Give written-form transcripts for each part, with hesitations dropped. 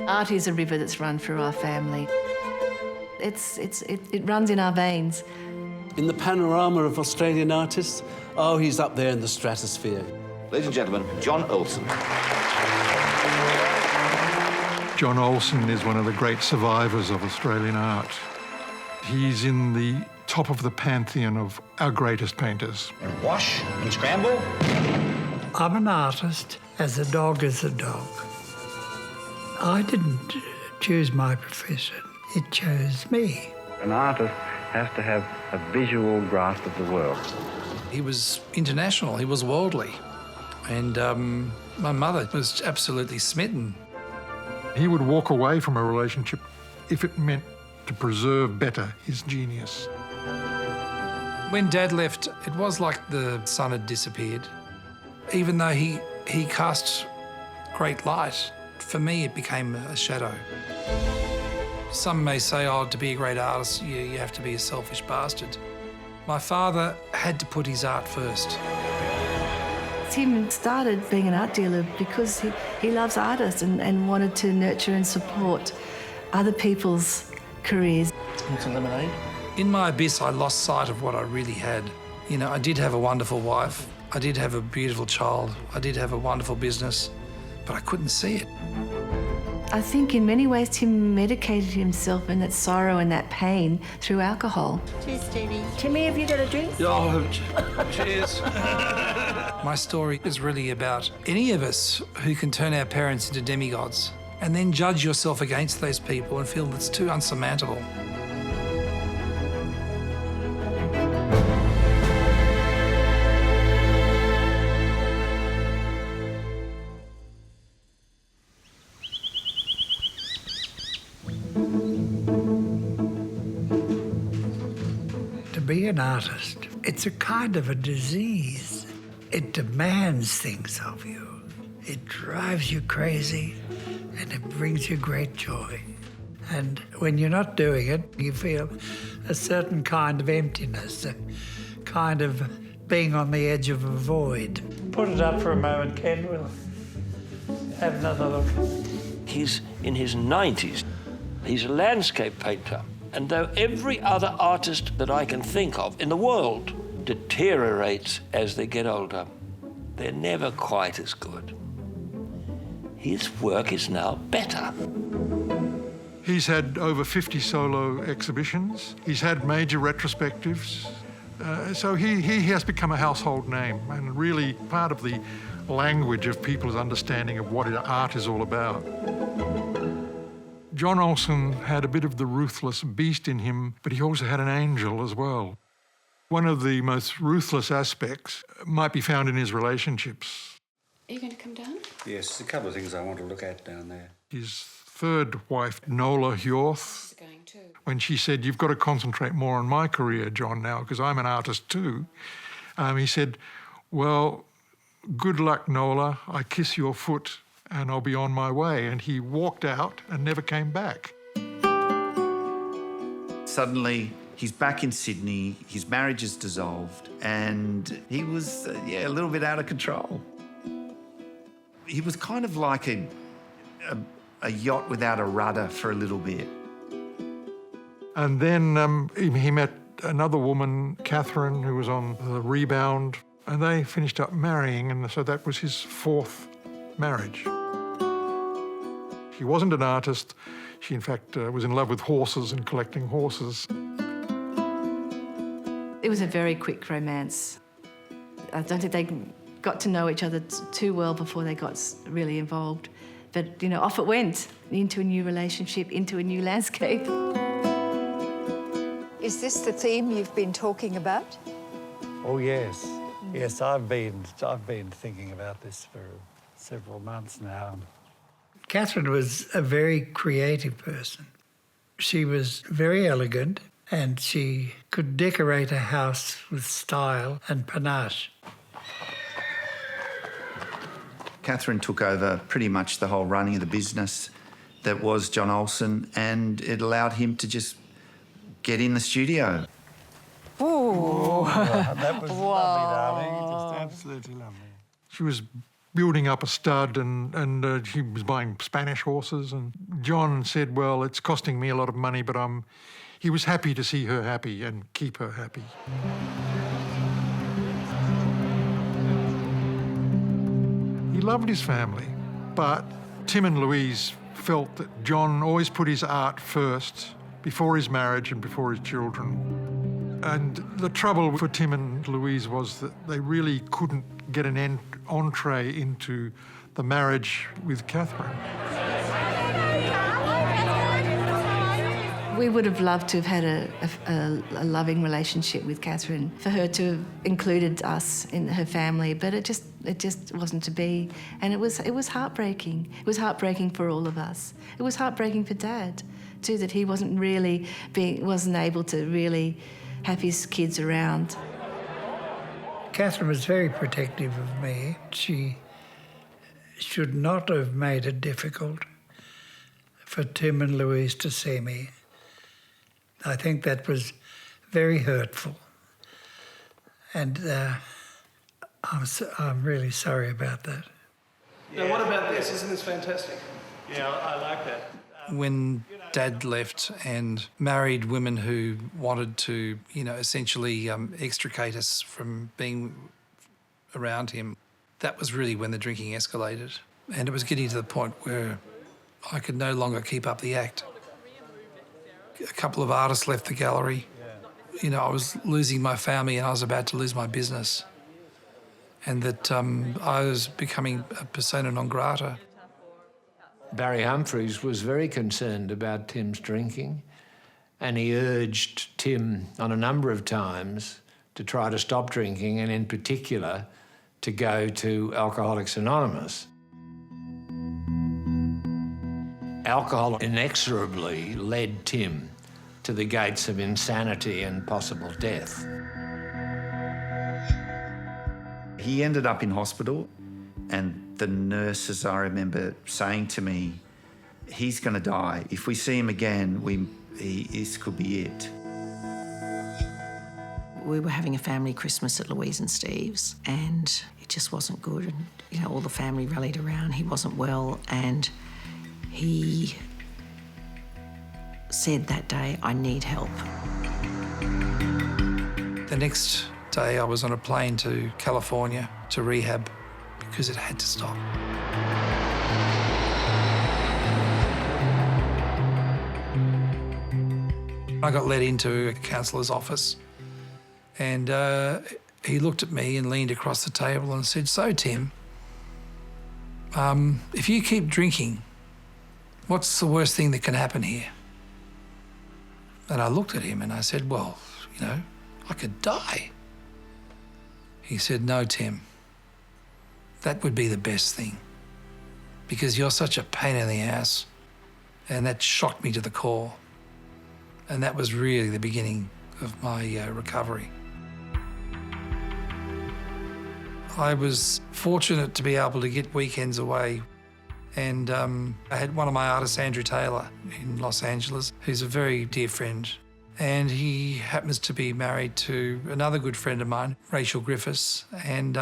Art is a river that's run through our family. It runs in our veins. In the panorama of Australian artists, oh, he's up there in the stratosphere. Ladies and gentlemen, John Olsen. John Olsen is one of the great survivors of Australian art. He's in the top of the pantheon of our greatest painters. And wash and scramble. I'm an artist as a dog is a dog. I didn't choose my profession, it chose me. An artist has to have a visual grasp of the world. He was international, he was worldly. And my mother was absolutely smitten. He would walk away from a relationship if it meant to preserve better his genius. When Dad left, it was like the sun had disappeared. Even though he cast great light, for me it became a shadow. Some may say, oh, to be a great artist, you have to be a selfish bastard. My father had to put his art first. Tim started being an art dealer because he loves artists and wanted to nurture and support other people's careers. Want some lemonade? In my abyss, I lost sight of what I really had. You know, I did have a wonderful wife. I did have a beautiful child. I did have a wonderful business, but I couldn't see it. I think in many ways Tim medicated himself in that sorrow and that pain through alcohol. Cheers, Stevie. Timmy, have you got a drink? Oh, cheers. My story is really about any of us who can turn our parents into demigods and then judge yourself against those people and feel it's too unsurmountable. To be an artist, it's a kind of a disease. It demands things of you. It drives you crazy and it brings you great joy. And when you're not doing it, you feel a certain kind of emptiness, a kind of being on the edge of a void. Put it up for a moment, Ken. We'll have another look. He's in his 90s. He's a landscape painter. And though every other artist that I can think of in the world deteriorates as they get older, they're never quite as good. His work is now better. He's had over 50 solo exhibitions. He's had major retrospectives. So he has become a household name and really part of the language of people's understanding of what art is all about. John Olsen had a bit of the ruthless beast in him, but he also had an angel as well. One of the most ruthless aspects might be found in his relationships. Are you going to come down? Yes, there's a couple of things I want to look at down there. His third wife, Nola Hjorth, She's going too. when she said, "You've got to concentrate more on my career, John, now, because I'm an artist too," he said, "Well, good luck, Nola. I kiss your foot and I'll be on my way." And he walked out and never came back. Suddenly, he's back in Sydney, his marriage is dissolved, and he was, a little bit out of control. He was kind of like a yacht without a rudder for a little bit. And then he met another woman, Catherine, who was on the rebound, and they finished up marrying, and so that was his fourth marriage. She wasn't an artist. She, in fact, was in love with horses and collecting horses. It was a very quick romance. I don't think they got to know each other too well before they got really involved. But, you know, off it went, into a new relationship, into a new landscape. Is this the theme you've been talking about? Oh, yes. Yes, I've been thinking about this for several months now. Catherine was a very creative person. She was very elegant and she could decorate a house with style and panache. Catherine took over pretty much the whole running of the business that was John Olsen, and it allowed him to just get in the studio. Ooh. That was lovely, darling. Just absolutely lovely. She was building up a stud, and he was buying Spanish horses. And John said, well, it's costing me a lot of money, but he was happy to see her happy and keep her happy. He loved his family, but Tim and Louise felt that John always put his art first, before his marriage and before his children. And the trouble for Tim and Louise was that they really couldn't get an entree into the marriage with Catherine. We would have loved to have had a loving relationship with Catherine, for her to have included us in her family, but it just wasn't to be. And it was heartbreaking. It was heartbreaking for all of us. It was heartbreaking for Dad too, that he wasn't able to really have his kids around. Catherine was very protective of me. She should not have made it difficult for Tim and Louise to see me. I think that was very hurtful. And I'm really sorry about that. Now, what about this? Isn't this fantastic? Yeah, I like that. When Dad left and married women who wanted to, essentially extricate us from being around him, that was really when the drinking escalated. And it was getting to the point where I could no longer keep up the act. A couple of artists left the gallery. I was losing my family and I was about to lose my business. And that I was becoming a persona non grata. Barry Humphries was very concerned about Tim's drinking, and he urged Tim on a number of times to try to stop drinking, and in particular to go to Alcoholics Anonymous. Alcohol inexorably led Tim to the gates of insanity and possible death. He ended up in hospital, and the nurses, I remember saying to me, he's going to die. If we see him again, this could be it. We were having a family Christmas at Louise and Steve's, and it just wasn't good. And, all the family rallied around. He wasn't well, and he said that day, I need help. The next day I was on a plane to California to rehab because it had to stop. I got led into a counsellor's office, and he looked at me and leaned across the table and said, so, Tim, if you keep drinking, what's the worst thing that can happen here? And I looked at him and I said, well, I could die. He said, no, Tim, that would be the best thing, because you're such a pain in the ass. And that shocked me to the core. And that was really the beginning of my recovery. I was fortunate to be able to get weekends away. And I had one of my artists, Andrew Taylor, in Los Angeles, who's a very dear friend. And he happens to be married to another good friend of mine, Rachel Griffiths, and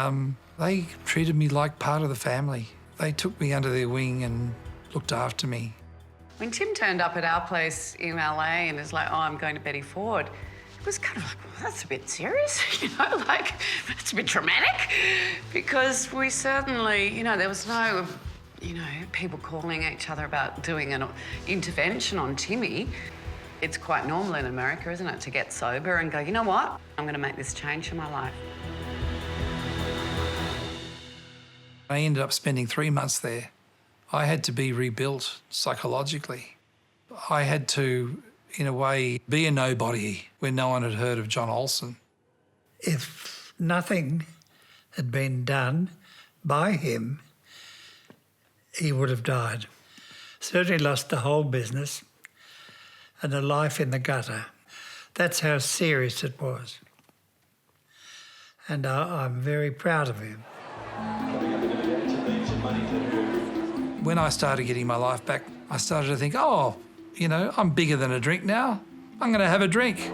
they treated me like part of the family. They took me under their wing and looked after me. When Tim turned up at our place in LA and is like, oh, I'm going to Betty Ford, it was kind of like, well, that's a bit serious, it's a bit dramatic, because we certainly, there was no, people calling each other about doing an intervention on Timmy. It's quite normal in America, isn't it, to get sober and go, you know what, I'm going to make this change in my life. I ended up spending 3 months there. I had to be rebuilt psychologically. I had to, in a way, be a nobody when no one had heard of John Olsen. If nothing had been done by him, he would have died. Certainly lost the whole business and a life in the gutter. That's how serious it was. And I'm very proud of him. When I started getting my life back, I started to think, oh, I'm bigger than a drink now. I'm going to have a drink.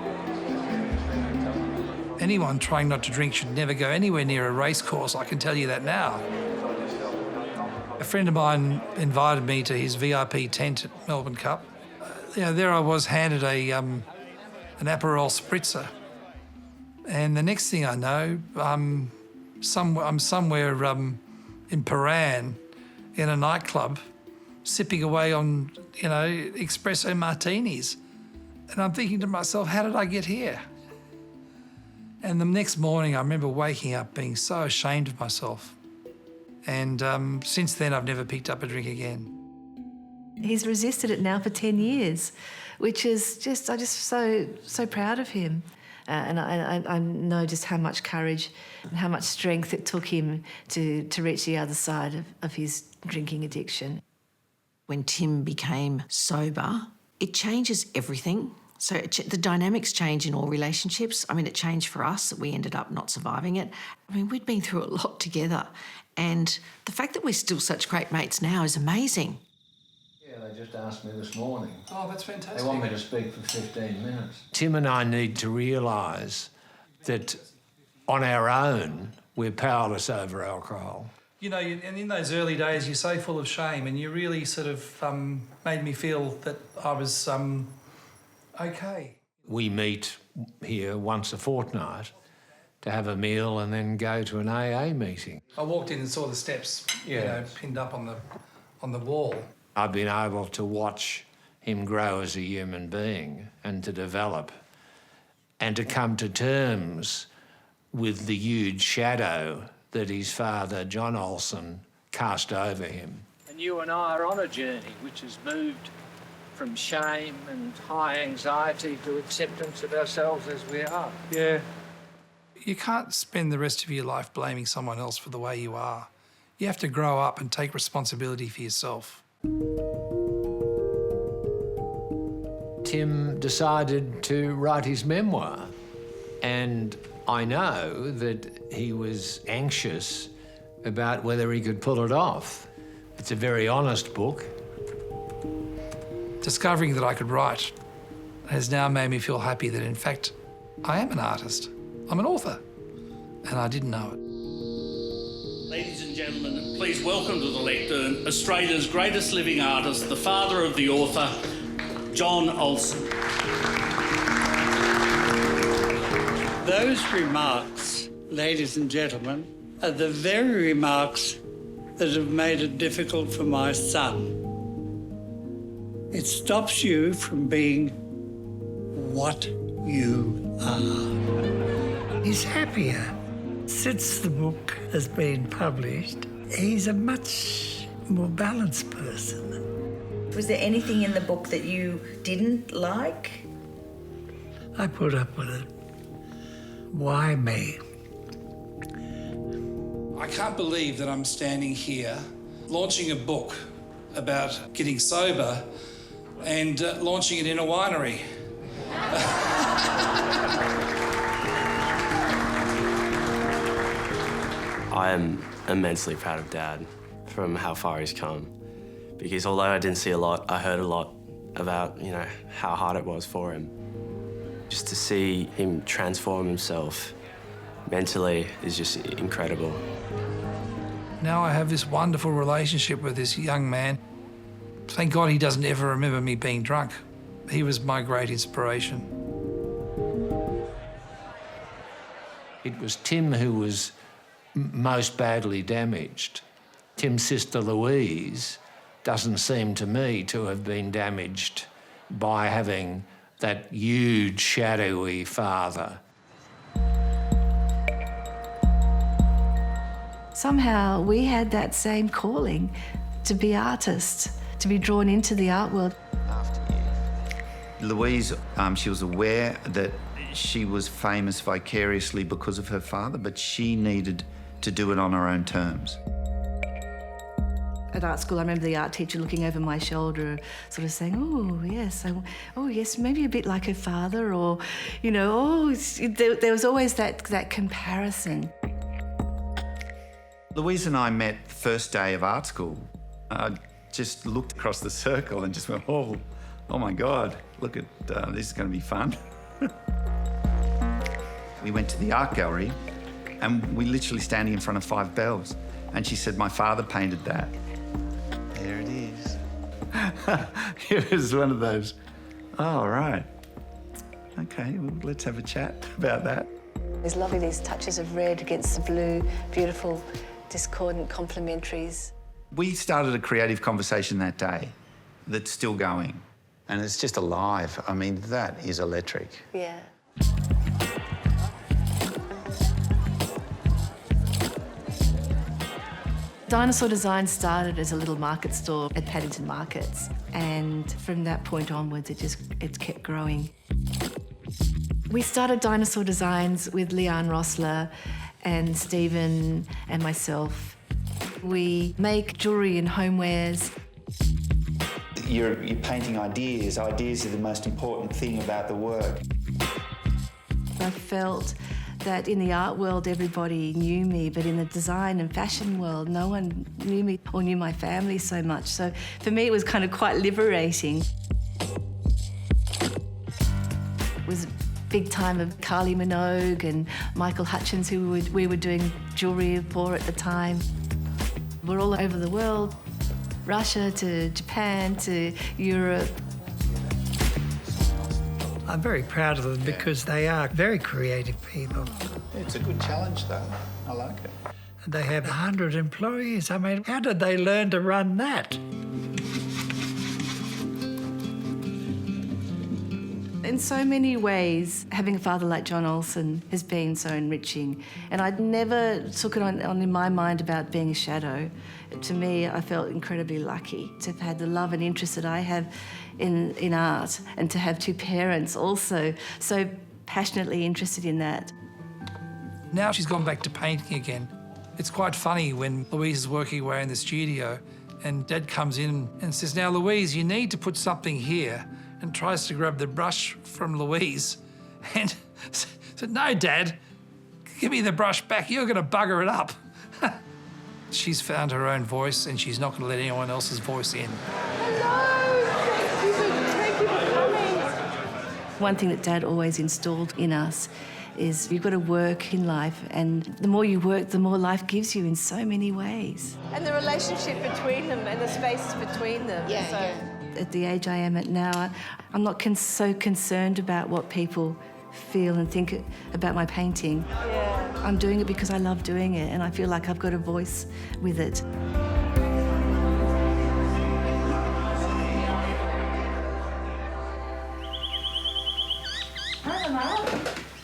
Anyone trying not to drink should never go anywhere near a race course, I can tell you that now. A friend of mine invited me to his VIP tent at Melbourne Cup. There I was handed an Aperol spritzer. And the next thing I know, I'm somewhere in Paran in a nightclub sipping away on, espresso martinis. And I'm thinking to myself, how did I get here? And the next morning, I remember waking up being so ashamed of myself. And since then, I've never picked up a drink again. He's resisted it now for 10 years, which is I'm just so proud of him. And I know just how much courage and how much strength it took him to reach the other side of his drinking addiction. When Tim became sober, it changes everything. So the dynamics change in all relationships. I mean, it changed for us that we ended up not surviving it. I mean, we'd been through a lot together. And the fact that we're still such great mates now is amazing. Yeah, they just asked me this morning. Oh, that's fantastic. They want me to speak for 15 minutes. Tim and I need to realise that on our own, we're powerless over alcohol. And in those early days, you're so full of shame, and you really sort of made me feel that I was okay. We meet here once a fortnight to have a meal and then go to an AA meeting. I walked in and saw the steps, pinned up on the wall. I've been able to watch him grow as a human being and to develop and to come to terms with the huge shadow that his father, John Olsen, cast over him. And you and I are on a journey which has moved from shame and high anxiety to acceptance of ourselves as we are. Yeah. You can't spend the rest of your life blaming someone else for the way you are. You have to grow up and take responsibility for yourself. Tim decided to write his memoir, and I know that he was anxious about whether he could pull it off. It's a very honest book. Discovering that I could write has now made me feel happy that, in fact, I am an artist. I'm an author, and I didn't know it. Ladies and gentlemen, please welcome to the lectern Australia's greatest living artist, the father of the author, John Olsen. Those remarks, ladies and gentlemen, are the very remarks that have made it difficult for my son. It stops you from being what you are. He's happier. Since the book has been published, he's a much more balanced person. Was there anything in the book that you didn't like? I put up with it. Why me? I can't believe that I'm standing here launching a book about getting sober and launching it in a winery. I am immensely proud of Dad from how far he's come. Because although I didn't see a lot, I heard a lot about, how hard it was for him. Just to see him transform himself mentally is just incredible. Now I have this wonderful relationship with this young man. Thank God he doesn't ever remember me being drunk. He was my great inspiration. It was Tim who was most badly damaged. Tim's sister Louise doesn't seem to me to have been damaged by having that huge, shadowy father. Somehow we had that same calling to be artists, to be drawn into the art world. Louise, she was aware that she was famous vicariously because of her father, but she needed to do it on her own terms. At art school, I remember the art teacher looking over my shoulder, sort of saying, oh yes, maybe a bit like her father, or, there was always that comparison. Louise and I met the first day of art school. I just looked across the circle and just went, oh my God, look at, this is going to be fun. We went to the art gallery and we literally standing in front of 5 bells. And she said, my father painted that. There it is. It was one of those. Oh, right. Okay, well, let's have a chat about that. It's lovely, these touches of red against the blue, beautiful, discordant complementaries. We started a creative conversation that day that's still going. And it's just alive. I mean, that is electric. Yeah. Dinosaur Design started as a little market store at Paddington Markets, and from that point onwards, it kept growing. We started Dinosaur Designs with Leanne Rossler and Stephen and myself. We make jewellery and homewares. You're painting ideas. Ideas are the most important thing about the work. I felt that in the art world everybody knew me, but in the design and fashion world no one knew me or knew my family so much. So for me it was kind of quite liberating. It was a big time of Kylie Minogue and Michael Hutchins, who we were doing jewellery for at the time. We're all over the world, Russia to Japan to Europe. I'm very proud of them because they are very creative people. It's a good challenge, though. I like it. They have 100 employees. I mean, how did they learn to run that? In so many ways, having a father like John Olsen has been so enriching. And I never took it on in my mind about being a shadow. To me, I felt incredibly lucky to have had the love and interest that I have in art, and to have two parents also so passionately interested in that. Now she's gone back to painting again. It's quite funny when Louise is working away in the studio and Dad comes in and says, "Now, Louise, you need to put something here," and tries to grab the brush from Louise. And said, "No, Dad, give me the brush back. You're going to bugger it up." She's found her own voice and she's not going to let anyone else's voice in. One thing that Dad always installed in us is you've got to work in life, and the more you work, the more life gives you in so many ways. And the relationship between them and the spaces between them. At the age I am at now, I'm not so concerned about what people feel and think about my painting. I'm doing it because I love doing it, and I feel like I've got a voice with it. Hi, Mama.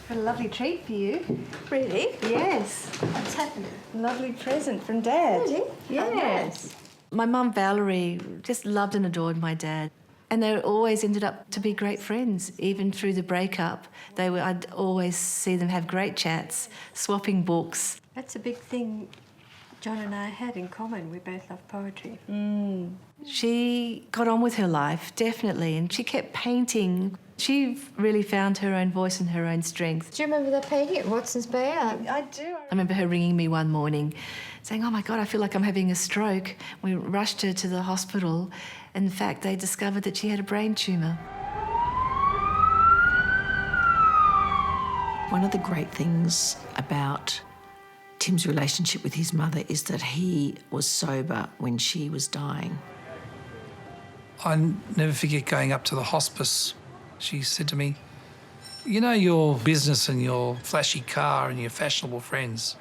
Got a lovely treat for you. Really? Yes. What's happening? Lovely present from Dad. Really? Yes. My mum, Valerie, just loved and adored my dad. And they always ended up to be great friends, even through the breakup. I'd always see them have great chats, swapping books. That's a big thing John and I had in common. We both love poetry. She got on with her life, definitely, and she kept painting. She really found her own voice and her own strength. Do you remember that painting at Watson's Bay? I do. I remember her ringing me one morning saying, "Oh my God, I feel like I'm having a stroke." We rushed her to the hospital. In fact, they discovered that she had a brain tumour. One of the great things about Tim's relationship with his mother is that he was sober when she was dying. I never forget going up to the hospice. She said to me, "You know, your business and your flashy car and your fashionable friends,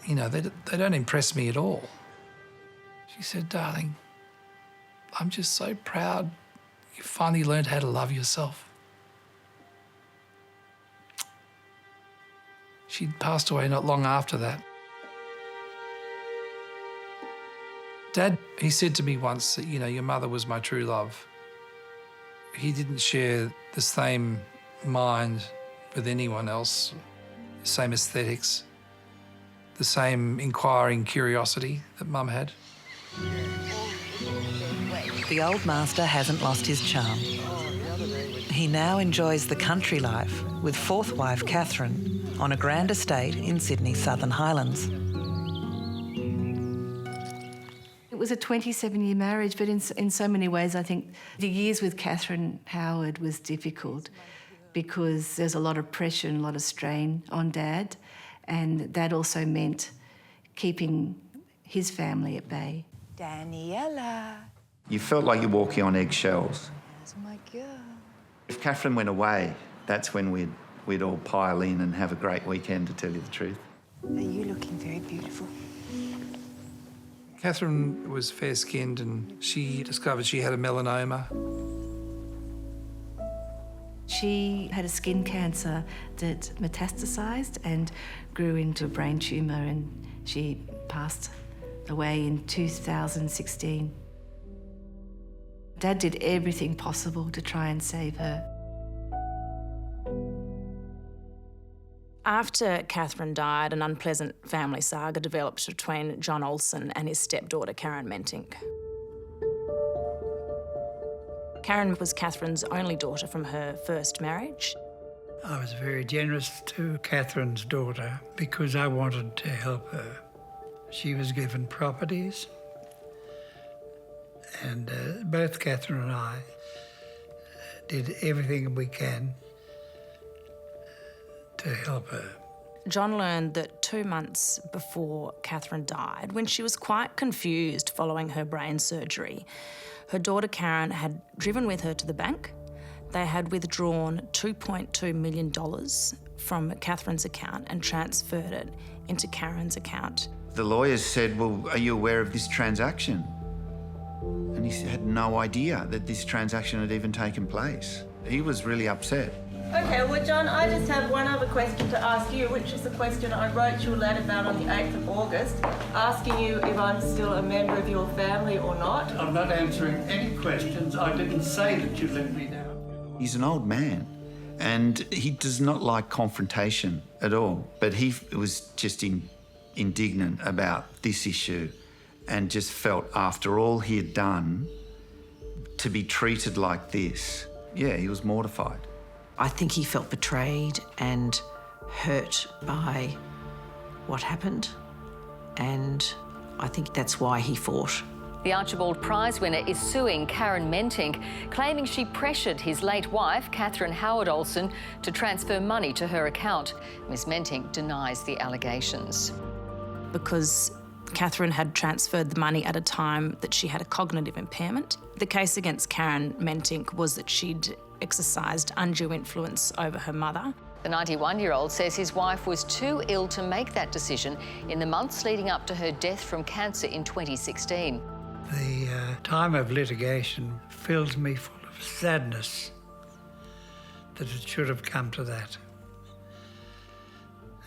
you know, they don't impress me at all." She said, "Darling, I'm just so proud you finally learned how to love yourself." She'd passed away not long after that. Dad, he said to me once that, you know, your mother was my true love. He didn't share the same mind with anyone else, the same aesthetics, the same inquiring curiosity that Mum had. The old master hasn't lost his charm. He now enjoys the country life with fourth wife Catherine on a grand estate in Sydney's Southern Highlands. It was a 27-year marriage, but in so many ways I think the years with Catherine Howard was difficult because there's a lot of pressure and a lot of strain on Dad, and that also meant keeping his family at bay. Daniela. You felt like you're walking on eggshells. That's my girl. If Catherine went away, that's when we'd all pile in and have a great weekend, to tell you the truth. Are you looking very beautiful? Catherine was fair-skinned and she discovered she had a melanoma. She had a skin cancer that metastasised and grew into a brain tumour, and she passed away in 2016. Dad did everything possible to try and save her. After Catherine died, an unpleasant family saga developed between John Olsen and his stepdaughter, Karen Mentink. Karen was Catherine's only daughter from her first marriage. I was very generous to Catherine's daughter because I wanted to help her. She was given properties, and both Catherine and I did everything we can to help her. John learned that 2 months before Catherine died, when she was quite confused following her brain surgery, her daughter Karen had driven with her to the bank. They had withdrawn $2.2 million from Catherine's account and transferred it into Karen's account. The lawyers said, well, are you aware of this transaction? And he had no idea that this transaction had even taken place. He was really upset. Okay, well, John, I just have one other question to ask you, which is the question I wrote you a letter about on the 8th of August, asking you if I'm still a member of your family or not. I'm not answering any questions. I didn't say that you let me down. He's an old man, and he does not like confrontation at all. But he was just indignant about this issue and just felt, after all he had done, to be treated like this, yeah, he was mortified. I think he felt betrayed and hurt by what happened, and I think that's why he fought. The Archibald Prize winner is suing Karen Mentink, claiming she pressured his late wife, Catherine Howard Olsen, to transfer money to her account. Ms Mentink denies the allegations. Because Catherine had transferred the money at a time that she had a cognitive impairment. The case against Karen Mentink was that she'd exercised undue influence over her mother. The 91-year-old says his wife was too ill to make that decision in the months leading up to her death from cancer in 2016. The time of litigation fills me full of sadness that it should have come to that.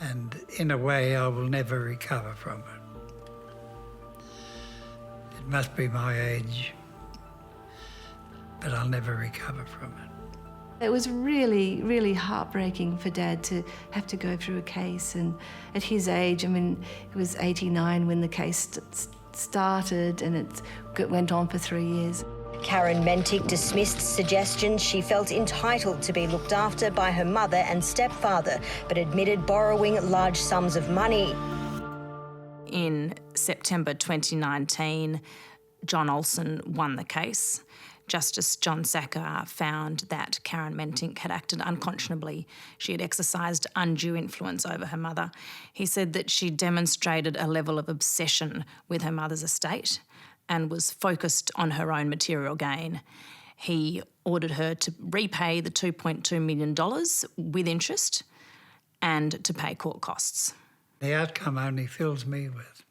And in a way, I will never recover from it. It must be my age, but I'll never recover from it. It was really, really heartbreaking for Dad to have to go through a case, and at his age, I mean, he was 89 when the case started, and it went on for 3 years. Karen Mentink dismissed suggestions she felt entitled to be looked after by her mother and stepfather, but admitted borrowing large sums of money. In September 2019, John Olsen won the case. Justice John Sacker found that Karen Mentink had acted unconscionably. She had exercised undue influence over her mother. He said that she demonstrated a level of obsession with her mother's estate and was focused on her own material gain. He ordered her to repay the $2.2 million with interest and to pay court costs. The outcome only fills me with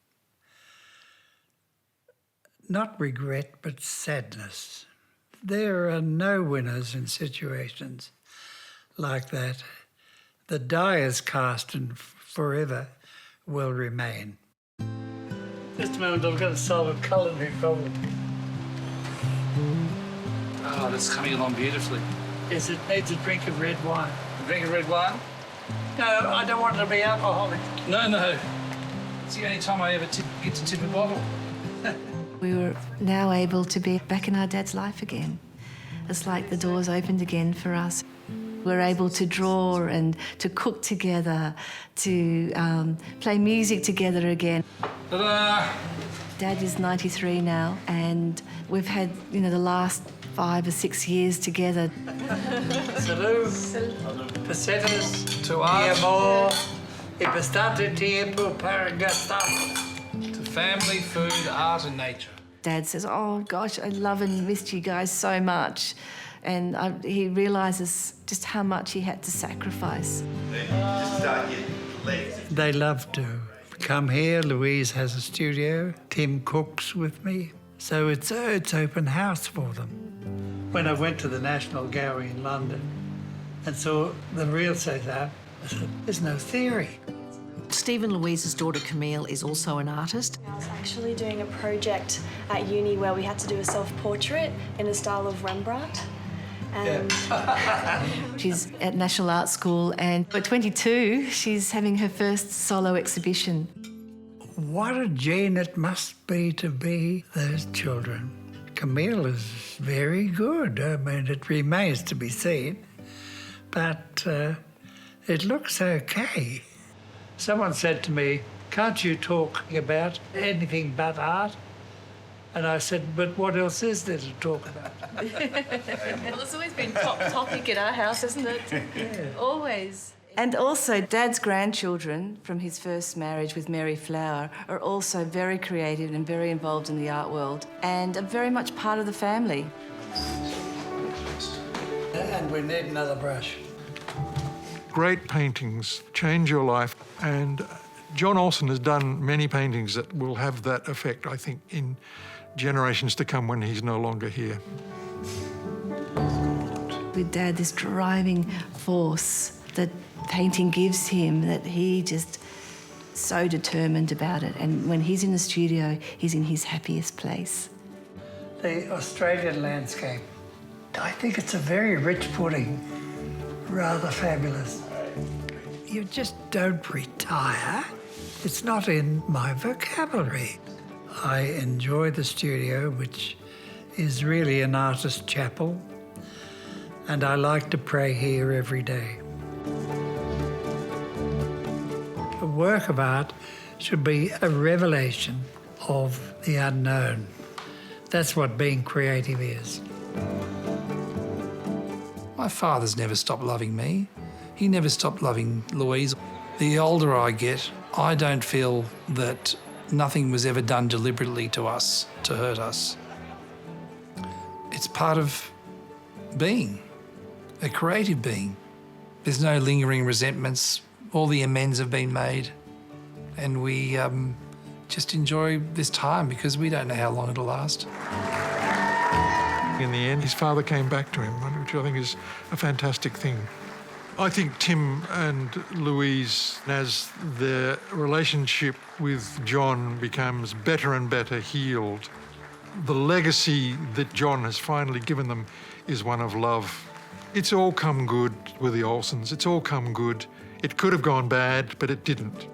not regret, but sadness. There are no winners in situations like that. The die is cast and forever will remain. Just a moment, I've got to solve a culinary problem. Oh, that's coming along beautifully. Yes, it needs a drink of red wine. A drink of red wine? No, I don't want it to be alcoholic. No. It's the only time I ever get to tip a bottle. We were now able to be back in our dad's life again. It's like the doors opened again for us. We're able to draw and to cook together, to play music together again. Ta-da! Dad is 93 now, and we've had, the last 5 or 6 years together. Salud. Pesetas. To art. Amor. E bastate tempo para gastar. To family, food, art and nature. Dad says, "Oh gosh, I love and missed you guys so much," and he realises just how much he had to sacrifice. Just start your legs. They love to come here. Louise has a studio. Tim cooks with me. So it's open house for them. When I went to the National Gallery in London and saw the real setup, I said, there's no theory. Stephen Louise's daughter Camille is also an artist. I was actually doing a project at uni where we had to do a self-portrait in a style of Rembrandt. And She's at National Art School, and at 22, she's having her first solo exhibition. What a gene it must be to be those children. Camille is very good. I mean, it remains to be seen, but it looks okay. Someone said to me, "Can't you talk about anything but art?" And I said, "But what else is there to talk about?" Well, it's always been top topic in our house, isn't it? Yeah. Always. And also, Dad's grandchildren from his first marriage with Mary Flower are also very creative and very involved in the art world and are very much part of the family. And we need another brush. Great paintings change your life, and John Olsen has done many paintings that will have that effect, I think, in generations to come when he's no longer here. With Dad, this driving force that painting gives him, that he just so determined about it. And when he's in the studio, he's in his happiest place. The Australian landscape, I think it's a very rich pudding, rather fabulous. You just don't retire. It's not in my vocabulary. I enjoy the studio, which is really an artist chapel, and I like to pray here every day. A work of art should be a revelation of the unknown. That's what being creative is. My father's never stopped loving me. He never stopped loving Louise. The older I get, I don't feel that nothing was ever done deliberately to us, to hurt us. It's part of being, a creative being. There's no lingering resentments. All the amends have been made, and we just enjoy this time because we don't know how long it'll last. In the end, his father came back to him, which I think is a fantastic thing. I think Tim and Louise, as their relationship with John becomes better and better healed, the legacy that John has finally given them is one of love. It's all come good with the Olsens. It's all come good. It could have gone bad, but it didn't.